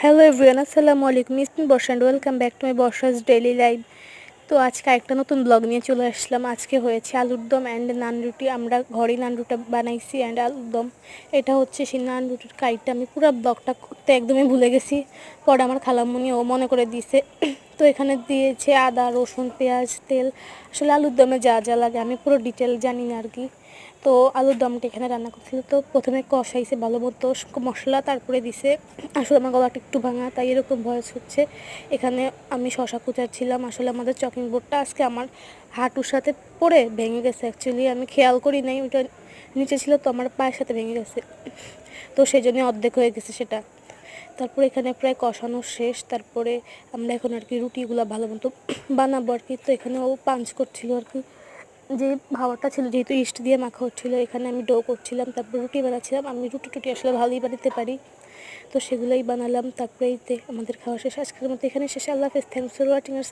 Hello everyone, আসসালামু আলাইকুম। It's me Barsha and welcome back to my Barsha's daily life. তো আজকে একটা নতুন ব্লগ নিয়ে চলে আসলাম। আজকে হয়েছে আলুর দম অ্যান্ড নান রুটি। আমরা ঘরেই নান রুটি বানাইছি অ্যান্ড আলুর দম। এটা হচ্ছে সেই নান রুটির কাইটা। আমি পুরো ব্লগটা করতে একদমই ভুলে গেছি, পরে আমার খালাম্মনি ও মনে করে দিয়েছে। তো এখানে দিয়েছে আদা, রসুন, পেঁয়াজ, তেল। আসলে আলুর দমে যা যা লাগে আমি পুরো ডিটেল জানি না আর কি। তো আলুর দমটা এখানে রান্না করছিল। তো প্রথমে কষাইছে ভালো মতো মশলা, তারপরে দিছে। আসলে আমার গলাটা একটু ভাঙা, তাই এরকম ভয়েস হচ্ছে। এখানে আমি শশা কুচাচ্ছিলাম। আসলে আমাদের চকিং বোর্ডটা আজকে আমার হাঁটুর সাথে পড়ে ভেঙে গেছে। অ্যাকচুয়ালি আমি খেয়াল করি নাই, ওইটা নিচে ছিল তো আমার পায়ের সাথে ভেঙে গেছে। তো সেই জন্যই অর্ধেক হয়ে গেছে সেটা। তারপরে এখানে প্রায় কষানো শেষ। তারপরে আমরা এখন আর কি রুটিগুলো ভালো মতো বানাবো আর কি। তো এখানে ও পাঞ্চ করছিল আর কি, যে ভাবাটা ছিল, যেহেতু ইস্ট দিয়ে মাখা হচ্ছিলো। এখানে আমি ডো করছিলাম, তারপর রুটি বানাচ্ছিলাম। আমি রুটি টুটি আসলে ভালোই বানাতে পারি, তো সেগুলোই বানালাম। তারপরে আমাদের খাওয়া শেষ। আজকের মতো এখানে শেষ। আল্লাহ হাফেজ। Thanks for watching.